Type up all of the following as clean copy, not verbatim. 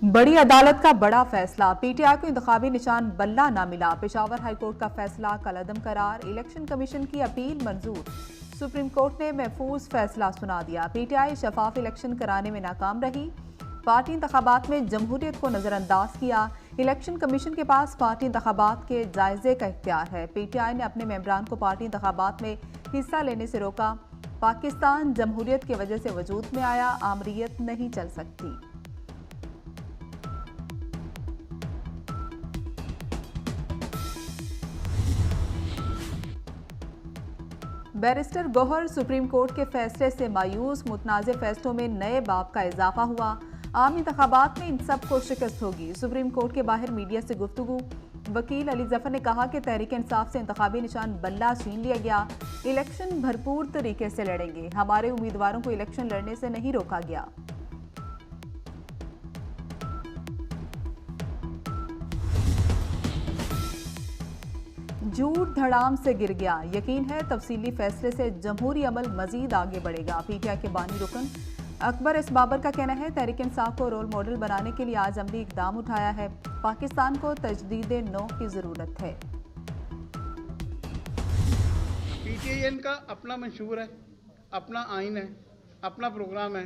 बड़ी अदालत का बड़ा फैसला, पीटीआई को इंतखाबी निशान बल्ला ना मिला। पेशावर हाईकोर्ट का फैसला कलअदम करार, इलेक्शन कमीशन की अपील मंजूर। सुप्रीम कोर्ट ने महफूज फैसला सुना दिया। पीटीआई शफाफ इलेक्शन कराने में नाकाम रही। पार्टी इंतखाबात में जमहूरियत को नजरअंदाज किया। इलेक्शन कमीशन के पास पार्टी इंतखाबात के जायजे का इख्तियार है। पीटीआई ने अपने मेंबरान को पार्टी इंतखाबात में हिस्सा लेने से रोका। पाकिस्तान जमहूरियत की वजह से वजूद में आया, आमरीयत नहीं चल सकती। बैरिस्टर गौहर सुप्रीम कोर्ट के फैसले से मायूस, मुतनाज़ फैसलों में नए बाब का इजाफा हुआ। आम इंतखाबात में इन सब को शिकस्त होगी। सुप्रीम कोर्ट के बाहर मीडिया से गुफ्तगू, वकील अली जफर ने कहा कि तहरीक इंसाफ से इंतखाबी निशान बल्ला छीन लिया गया। इलेक्शन भरपूर तरीके से लड़ेंगे। हमारे उम्मीदवारों को इलेक्शन लड़ने से नहीं रोका गया। झूठ धड़ाम से गिर गया, यकीन है तफसीली फैसले से जमहूरी अमल मजीद आगे बढ़ेगा। पीटीआई के बानी रुकन अकबर एस बाबर का कहना है तहरीक इंसाफ को रोल मॉडल बनाने के लिए आज अमली इकदाम उठाया है। पाकिस्तान को तजदीद नौ की जरूरत है। पीटीआई का अपना मंशूर है, अपना आइन है, अपना प्रोग्राम है।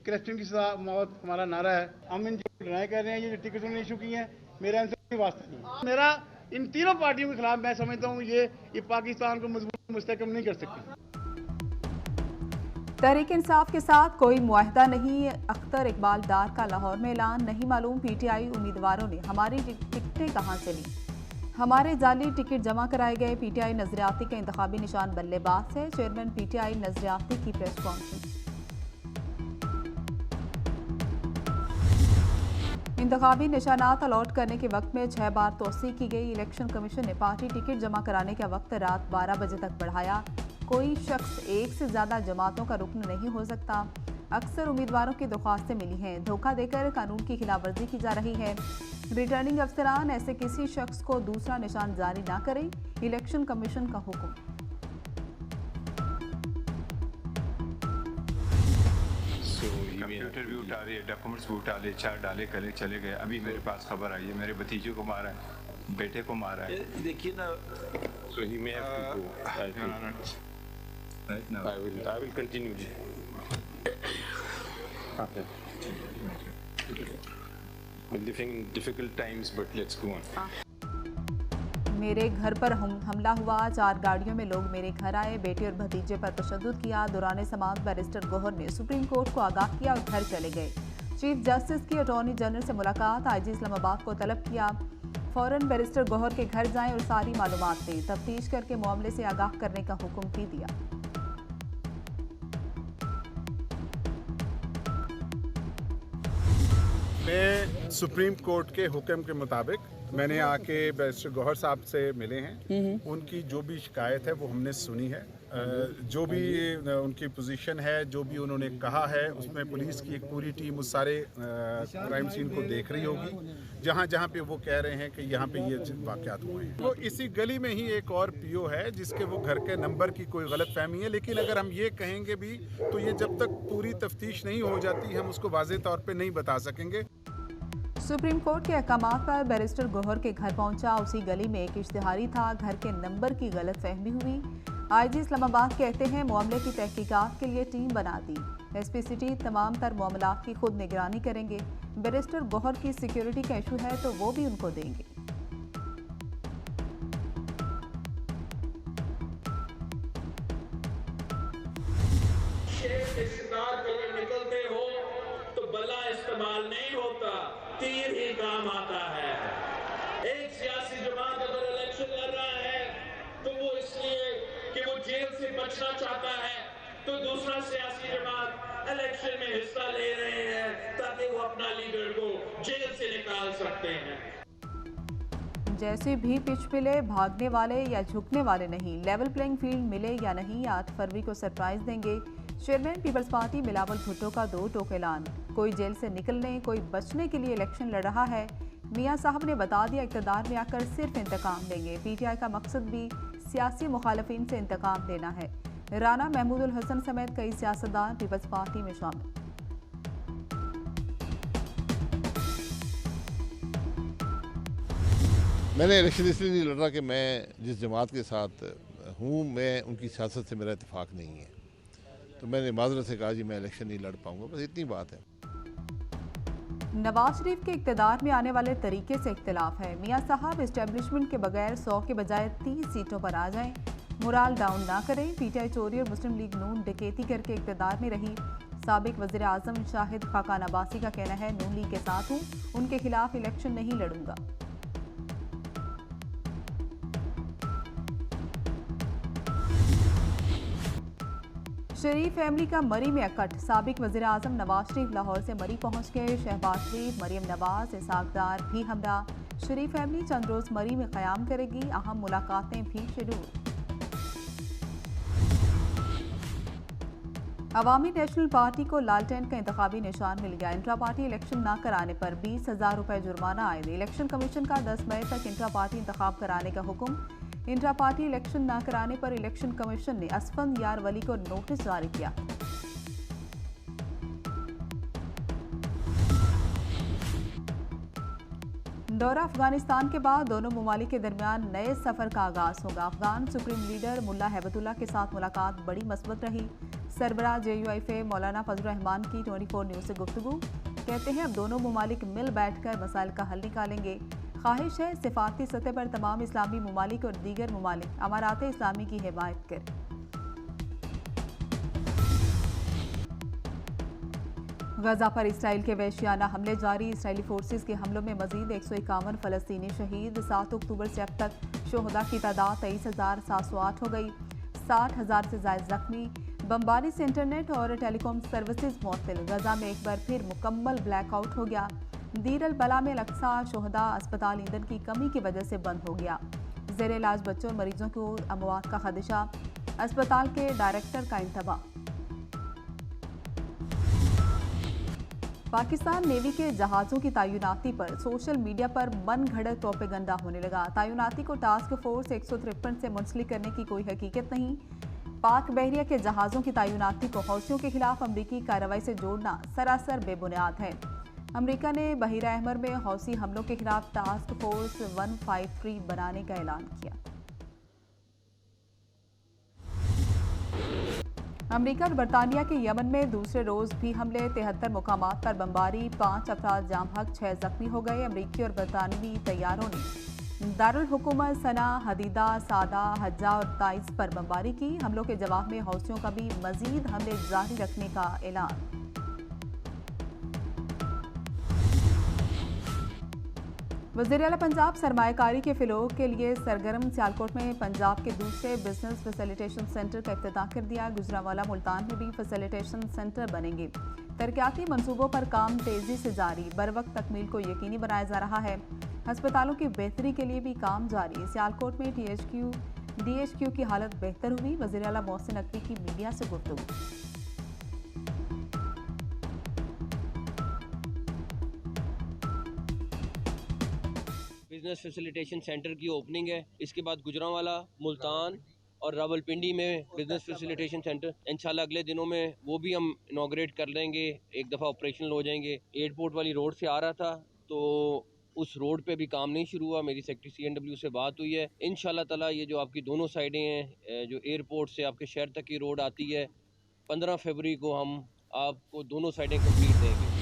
करप्शन की सजा मौत हमारा नारा है। हम इन जो लड़ाई कर रहे हैं, ये जो टिकट उन्होंने इशू किए हैं, मेरा इनसे कोई वास्ता नहीं। मेरा इन तीनों पार्टियों के खिलाफ मैं समझता हूँ ये पाकिस्तान को मजबूत मुस्तहकम नहीं कर सकती। तहरीक इंसाफ के साथ कोई मुआहदा नहीं। अख्तर इकबाल डार का लाहौर में ऐलान, नहीं मालूम पीटीआई उम्मीदवारों ने हमारी टिकटें कहां से ली। हमारे जाली टिकट जमा कराए गए। पीटीआई नजरियाती का इंतखाबी निशान बल्लेबाज है। चेयरमैन पीटीआई नजरियाती की प्रेस कॉन्फ्रेंस। इंतखाबी निशानात अलॉट करने के वक्त में 6 बार तोसी की गई। इलेक्शन कमीशन ने पार्टी टिकट जमा कराने का वक्त रात 12 बजे तक बढ़ाया। कोई शख्स एक से ज्यादा जमातों का रुकन नहीं हो सकता। अक्सर उम्मीदवारों की दरख्वास्तें मिली हैं। धोखा देकर कानून की खिलाफवर्जी की जा रही है। रिटर्निंग अफसरान ऐसे किसी शख्स को दूसरा निशान जारी ना करें, इलेक्शन कमीशन का हुक्म। कंप्यूटर भी उठा रहे, डॉक्यूमेंट्स भी उठा ले, 4 डाले करे चले गए। अभी मेरे पास खबर आई है मेरे भतीजे को मारा है, बेटे को मारा है। देखिए ना, so he may have to go. I think. Right now. I will continue. Okay. We're living in difficult times, but let's go on. मेरे घर पर हमला हुआ, 4 गाड़ियों में लोग मेरे घर आए, बेटे और भतीजे पर तशद्दुद किया। दौरान समाअत बैरिस्टर गौहर ने सुप्रीम कोर्ट को आगाह किया और घर चले गए। चीफ जस्टिस की अटॉर्नी जनरल से मुलाकात, आईजी इस्लामाबाद को तलब किया फौरन बैरिस्टर गौहर के घर जाएं और सारी मालूमात दें। तफ्तीश करके मामले से आगाह करने का हुक्म भी दिया। मैं सुप्रीम कोर्ट के हुक्म के मुताबिक मैंने आके बैरिस्टर गौहर साहब से मिले हैं। उनकी जो भी शिकायत है वो हमने सुनी है। जो भी उनकी पोजीशन है, जो भी उन्होंने कहा है, उसमें पुलिस की एक पूरी टीम उस सारे क्राइम सीन को देख रही होगी। जहाँ जहाँ पे वो कह रहे हैं कि यहाँ पे ये वाक़यात हुए हैं, वो इसी गली में ही एक और पीओ है जिसके वो घर के नंबर की कोई गलत फहमी है। लेकिन अगर हम ये कहेंगे भी तो ये जब तक पूरी तफ्तीश नहीं हो जाती हम उसको वाज़ेह तौर पर नहीं बता सकेंगे। सुप्रीम कोर्ट के अहकामात पर बैरिस्टर गौहर के घर पहुंचा। उसी गली में एक इश्तिहारी था, घर के नंबर की गलत फहमी हुई। आईजी इस्लामाबाद कहते हैं मामले की तहकीकात के लिए टीम बना दी। एसपी सिटी तमाम तर मामलात की खुद निगरानी करेंगे। बैरिस्टर गौहर की सिक्योरिटी का इशू है तो वो भी उनको देंगे। निकलते हो तो बल्ला इस्तेमाल नहीं होता, तीर ही काम आता है। एक सियासी जमात अगर इलेक्शन लड़ रहा है तो वो इसलिए कि वो जेल से बचना चाहता है, तो दूसरा सियासी जमात इलेक्शन में हिस्सा ले रहे हैं ताकि वो अपना लीडर को जेल से निकाल सकते हैं। जैसे भी पिच मिले, भागने वाले या झुकने वाले नहीं। लेवल प्लेइंग फील्ड मिले या नहीं, 8 फरवरी को सरप्राइज देंगे। Chairman peoples party Bilawal Bhutto का 2 टोक ऐलान, कोई जेल से निकलने, कोई बचने के लिए इलेक्शन लड़ रहा है। मियां साहब ने बता दिया इक़्तिदार में आकर सिर्फ इंतकाम लेंगे। पीटीआई का मकसद भी सियासी मुखालिफिन से इंतकाम लेना है। राना महमूदुल हसन समेत कई सियासतदान पीपल्स पार्टी में शामिल। मैंने इलेक्शन इसलिए नहीं लड़ रहा कि मैं जिस जमात के साथ हूँ, मैं उनकी सियासत से मेरा इत्तेफाक नहीं है, तो मैंने माजरत से कहा जी मैं इलेक्शन नहीं लड़ पाऊँगा, बस इतनी बात है। नवाज शरीफ के इक़्तिदार में आने वाले तरीके से इख्तिलाफ है। मियां साहब इस्टेब्लिशमेंट के बगैर 100 के बजाय 30 सीटों पर आ जाएं, मोराल डाउन ना करें। पीटीआई चोरी और मुस्लिम लीग नून डकैती करके इक़्तिदार में रही। साबिक वज़ीर आज़म शाहिद खाकान अब्बासी का कहना है नून लीग के साथ हूँ, उनके खिलाफ इलेक्शन नहीं लड़ूंगा। शरीफ फैमिली का मरी में अकट। साबिक वज़ीर आज़म नवाज शरीफ लाहौर से मरी पहुंच गए। शहबाज शरीफ, मरियम नवाज, इसाकदार भी हमरा। शरीफ फैमिली चंद रोज मरी में क़याम करेगी। अहम मुलाकातें भी शेड्यूल। अवामी नेशनल पार्टी को लालटेन का इंतखाबी निशान मिल गया। इंट्रा पार्टी इलेक्शन न कराने पर 20,000 रुपए जुर्माना आए। इलेक्शन कमीशन का 10 मई तक इंट्रा पार्टी इंतखाब कराने का हुक्म। इंट्रा पार्टी इलेक्शन न कराने पर इलेक्शन कमीशन ने असफंद यार वली को नोटिस जारी किया। दौरा अफगानिस्तान के बाद दोनों ममालिक के दरमियान नए सफर का आगाज होगा। अफगान सुप्रीम लीडर मुल्ला हैबतुल्लाह के साथ मुलाकात बड़ी मस्बत रही। सरबराह JUIF मौलाना फजल रहमान की 24 न्यूज़ से गुफ्तगू। कहते हैं अब दोनों ममालिक मिल बैठकर मसाइल का हल निकालेंगे। ख्वाहिश है सिफारती सतह पर तमाम इस्लामी ममालिक और दीगर ममालिक अमारात इस्लामी की हिमायत करें। गजा पर इसराइल के वहशियाना हमले जारी। इसराइली फोर्सेस के हमलों में मजीद 151 फलस्तीनी शहीद। 7 अक्टूबर से अब तक शोहदा की तादाद 23,708 हो गई। 60,000 से ज्यादा जख्मी। बमबारी से इंटरनेट और टेलीकॉम सर्विसेज मुअत्तल। गजा में एक बार फिर मुकम्मल ब्लैकआउट हो गया। दीर अल बला में अल-अक्सा शोहदा अस्पताल ईंधन की कमी की वजह से बंद हो गया। ज़ेर इलाज बच्चों और मरीजों को अमवात का खदशा। अस्पताल के डायरेक्टर का इंतबाह। पाकिस्तान नेवी के जहाज़ों की तैनाती पर सोशल मीडिया पर मन घड़त प्रोपेगंडा होने लगा। तैनाती को टास्क फोर्स 153 से मुंसलिक करने की कोई हकीकत नहीं। पाक बहरिया के जहाज़ों की तैनाती को हौसियों के खिलाफ अमरीकी कार्रवाई से जोड़ना सरासर बेबुनियाद है। अमरीका ने बहीरा अहमर में हौसी हमलों के खिलाफ टास्क फोर्स 153 बनाने का ऐलान किया। अमरीका और बरतानिया के यमन में दूसरे रोज भी हमले। 73 मुकामात पर बमबारी। 5 अफराद जाम हक, 6 जख्मी हो गए। अमरीकी और बरतानवी तैयारों ने दारुल हुकूमत सना, हदीदा, सादा, हज्जा और ताइज पर बमबारी की। हमलों के जवाब में हौसियों का भी मजीद हमले जारी रखने का ऐलान। वज़ीर आला पंजाब सरमायाकारी के फ़रोग़ के लिए सरगर्म। सियालकोट में पंजाब के दूसरे बिजनेस फैसिलिटेशन सेंटर का इफ्तिताह कर दिया। गुजरांवाला मुल्तान में भी फैसिलिटेशन सेंटर बनेंगे। तरक्याती मंसूबों पर काम तेज़ी से जारी। बर वक्त तकमील को यकीनी बनाया जा रहा है। अस्पतालों की बेहतरी के लिए भी काम जारी। सियालकोट में DHQ की हालत बेहतर हुई। वज़ीर आला मोहसिन नकवी की मीडिया से गुफ्तगू। बिजनेस फैसिलिटेशन सेंटर की ओपनिंग है। इसके बाद गुजरांवाला, मुल्तान और रावलपिंडी में बिजनेस फैसिलिटेशन सेंटर इंशाल्लाह अगले दिनों में वो भी हम इनॉग्रेट कर लेंगे। एक दफ़ा ऑपरेशनल हो जाएंगे। एयरपोर्ट वाली रोड से आ रहा था तो उस रोड पे भी काम नहीं शुरू हुआ। मेरी सेक्रेटरी CNW से बात हुई है। इंशाल्लाह ताला ये जो आपकी दोनों साइडें हैं, जो एयरपोर्ट से आपके शहर तक की रोड आती है, 15 फरवरी को हम आपको दोनों साइडें कंप्लीट देंगे।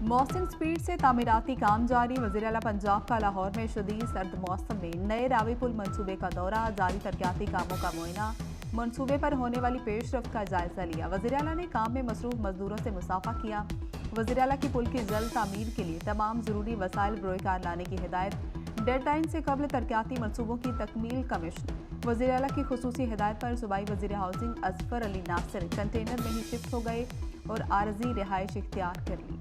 मौसम स्पीड से तामीराती काम जारी। वज़ीर आला पंजाब का लाहौर में शदीद सर्द मौसम में नए रावी पुल मंसूबे का दौरा। जारी तरक्याती कामों का मुआयना। मंसूबे पर होने वाली पेशरफ्त का जायजा लिया। वज़ीर आला ने काम में मसरूफ मजदूरों से मुसाफा किया। वज़ीर आला की पुल की जल्द तामीर के लिए तमाम ज़रूरी वसाइल बरोकार लाने की हिदायत। डेडलाइन से कबल तरक्याती मंसूबों की तकमील का मिशन। वज़ीर आला की खुसूसी हिदायत पर सूबाई वज़ीर हाउसिंग असफर अली नासिर कंटेनर में ही शिफ्ट हो गए और आरजी रिहाइश इख्तियार कर ली।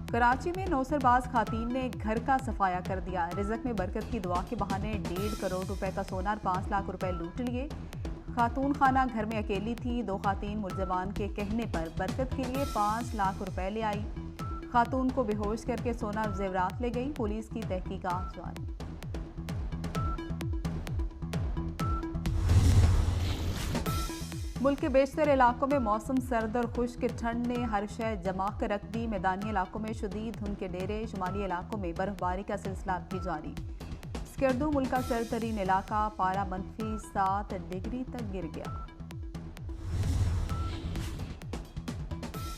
कराची में नौसरबाज खातीन ने घर का सफाया कर दिया। रिज़्क में बरकत की दुआ के बहाने 1.5 करोड़ रुपए का सोना और 5 लाख रुपए लूट लिए। खातून खाना घर में अकेली थी। 2 खातीन मुलजमान के कहने पर बरकत के लिए 5 लाख रुपए ले आई। खातून को बेहोश करके सोना और जेवरात ले गई। पुलिस की तहकीकात जारी। मुल्क के बेशतर इलाकों में मौसम सर्द और खुश्क ठंड ने हर शय जमा कर रख दी। मैदानी इलाकों में शदीद धुंध के डेरे, शुमाली इलाकों में बर्फबारी का सिलसिला भी जारी। स्कर्दू मुल्क का सर्द तरीन इलाका, पारा -7 डिग्री तक गिर गया।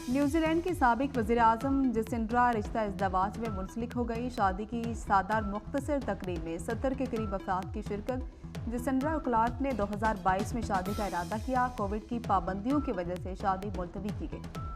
न्यूजीलैंड की साबिक वज़ीर-ए-आज़म जसिंड्रा रिश्ता इज़्दवाज में मुंसलिक हो गई। शादी की सादा और मुख्तसर तकरीब में 70 के करीब अफराद की शिरकत। जसिंड्रा और क्लार्क ने 2022 में शादी का इरादा किया। कोविड की पाबंदियों की वजह से शादी मुलतवी की गई।